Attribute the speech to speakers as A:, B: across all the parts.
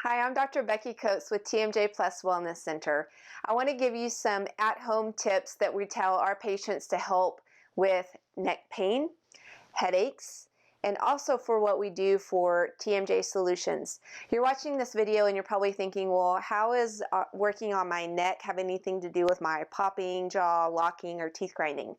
A: Hi, I'm Dr. Becky Coates with TMJ Plus Wellness Center. I want to give you some at-home tips that we tell our patients to help with neck pain, headaches, and also for what we do for TMJ Solutions. You're watching this video and you're probably thinking, well, how is working on my neck have anything to do with my popping, jaw locking, or teeth grinding,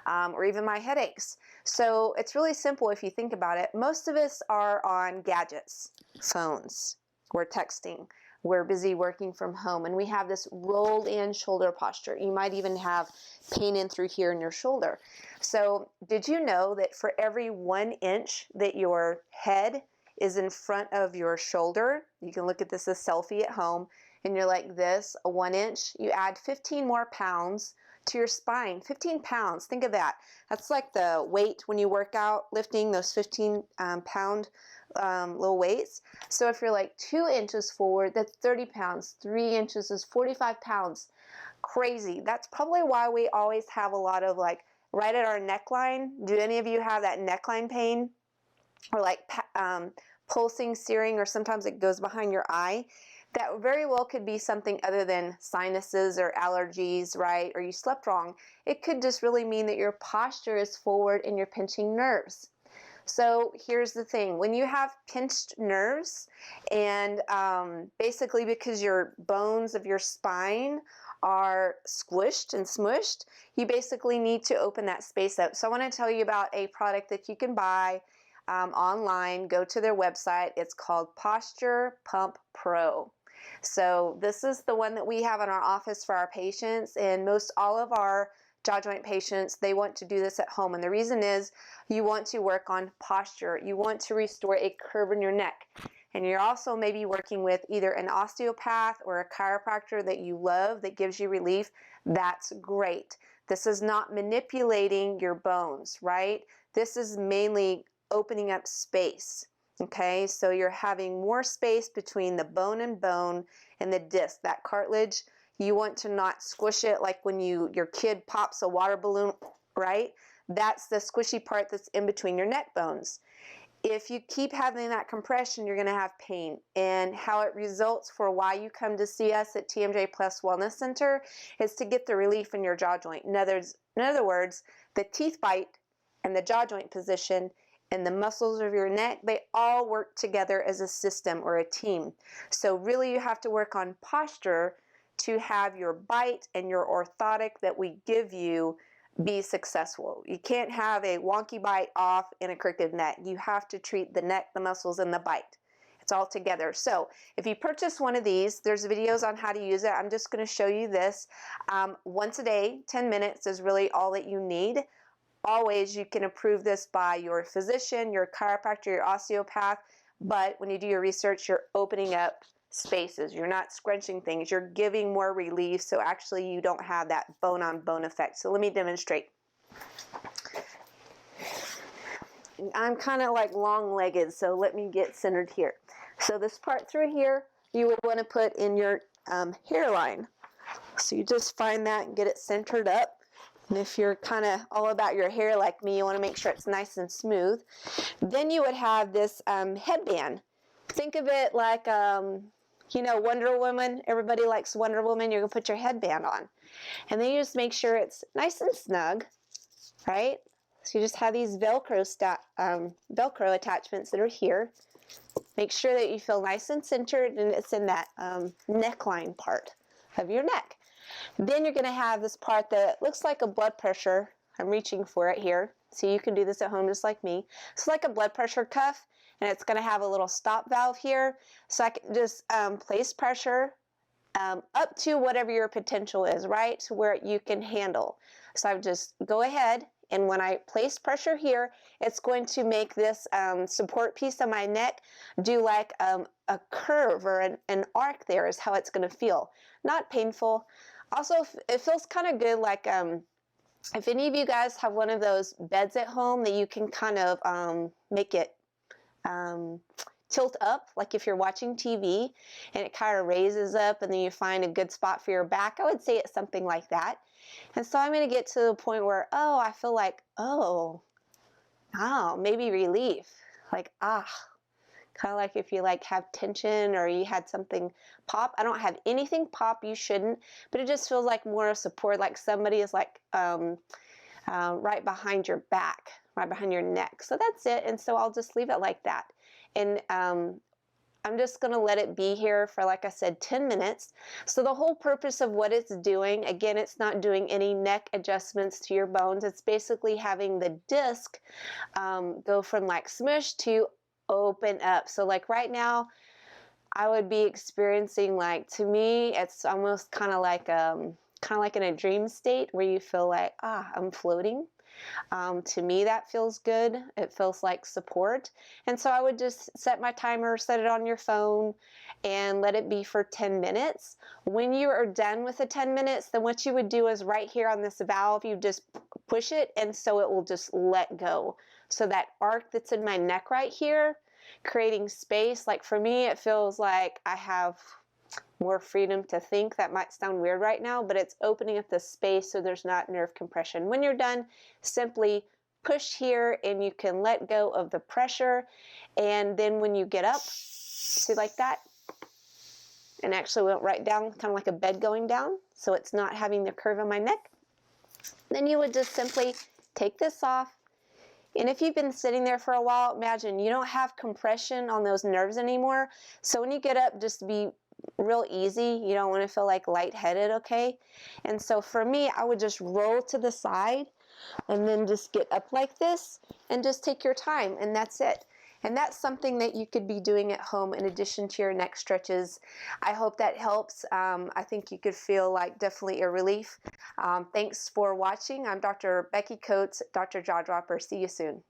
A: or even my headaches? So it's really simple if you think about it. Most of us are on gadgets, phones. We're texting, we're busy working from home, and we have this rolled in shoulder posture. You might even have pain in through here in your shoulder. So did you know that for every 1 inch that your head is in front of your shoulder, you can look at this as selfie at home, and you're like this, a 1 inch, you add 15 more pounds to your spine. 15 pounds, think of that. That's like the weight when you work out, lifting those 15 pound little weights. So if you're like 2 inches forward, that's 30 pounds. 3 inches is 45 pounds. Crazy. That's probably why we always have a lot of like right at our neckline. Do any of you have that neckline pain? Or like pulsing, searing, or sometimes it goes behind your eye? That very well could be something other than sinuses or allergies, right? Or you slept wrong. It could just really mean that your posture is forward and you're pinching nerves. So here's the thing, when you have pinched nerves and basically because your bones of your spine are squished and smushed, you basically need to open that space up. So I want to tell you about a product that you can buy online. Go to their website. It's called Posture Pump Pro. So this is the one that we have in our office for our patients, and most all of our jaw joint patients, they want to do this at home. And the reason is you want to work on posture. You want to restore a curve in your neck. And you're also maybe working with either an osteopath or a chiropractor that you love that gives you relief. That's great. This is not manipulating your bones, right? This is mainly opening up space. Okay, so you're having more space between the bone and the disc, that cartilage. You want to not squish it like when your kid pops a water balloon, right? That's the squishy part that's in between your neck bones. If you keep having that compression, you're going to have pain. And how it results for why you come to see us at TMJ Plus Wellness Center is to get the relief in your jaw joint. In other words, the teeth bite and the jaw joint position and the muscles of your neck, they all work together as a system or a team. So really you have to work on posture to have your bite and your orthotic that we give you be successful. You can't have a wonky bite off in a crooked neck. You have to treat the neck, the muscles, and the bite. It's all together. So if you purchase one of these, there's videos on how to use it. I'm just going to show you this. Once a day, 10 minutes is really all that you need. Always, you can approve this by your physician, your chiropractor, your osteopath, but when you do your research, you're opening up spaces. You're not scrunching things. You're giving more relief, so actually you don't have that bone-on-bone effect. So let me demonstrate. I'm kind of like long-legged, so let me get centered here. So this part through here, you would want to put in your hairline. So you just find that and get it centered up. And if you're kind of all about your hair like me, you want to make sure it's nice and smooth. Then you would have this headband. Think of it like, you know, Wonder Woman. Everybody likes Wonder Woman. You're going to put your headband on. And then you just make sure it's nice and snug, right? So you just have these Velcro attachments that are here. Make sure that you feel nice and centered, and it's in that neckline part of your neck. Then you're going to have this part that looks like a blood pressure. I'm reaching for it here. So you can do this at home just like me. It's like a blood pressure cuff, and it's going to have a little stop valve here. So I can just place pressure up to whatever your potential is, right? To where you can handle. So I just go ahead, and when I place pressure here, it's going to make this support piece of my neck do like a curve or an arc there is how it's going to feel. Not painful. Also, it feels kind of good, like if any of you guys have one of those beds at home that you can kind of make it tilt up, like if you're watching TV and it kind of raises up and then you find a good spot for your back, I would say it's something like that. And so I'm going to get to the point where, oh, I feel like, oh, maybe relief. Like, Kind of like if you like have tension or you had something pop. I don't have anything pop, you shouldn't, but it just feels like more support, like somebody is like right behind your back, right behind your neck. So that's it. And so I'll just leave it like that. And I'm just going to let it be here for, like I said, 10 minutes. So the whole purpose of what it's doing, again, it's not doing any neck adjustments to your bones. It's basically having the disc go from like smush to open up. So like right now, I would be experiencing, like, to me, it's almost kind of like in a dream state where you feel like, I'm floating. To me, that feels good. It feels like support. And so I would just set my timer, set it on your phone, and let it be for 10 minutes. When you are done with the 10 minutes, then what you would do is right here on this valve, you just push it, and so it will just let go. So that arc that's in my neck right here, creating space, like for me, it feels like I have more freedom to think. That might sound weird right now, but it's opening up the space so there's not nerve compression. When you're done, simply push here and you can let go of the pressure. And then when you get up, see, like that, and actually went right down, kind of like a bed going down, so it's not having the curve in my neck. Then you would just simply take this off. And if you've been sitting there for a while, imagine you don't have compression on those nerves anymore. So when you get up, just be real easy. You don't want to feel like lightheaded, okay? And so for me, I would just roll to the side and then just get up like this and just take your time, and that's it. And that's something that you could be doing at home in addition to your neck stretches. I hope that helps. I think you could feel like definitely a relief. Thanks for watching. I'm Dr. Becky Coates, Dr. Jaw Dropper. See you soon.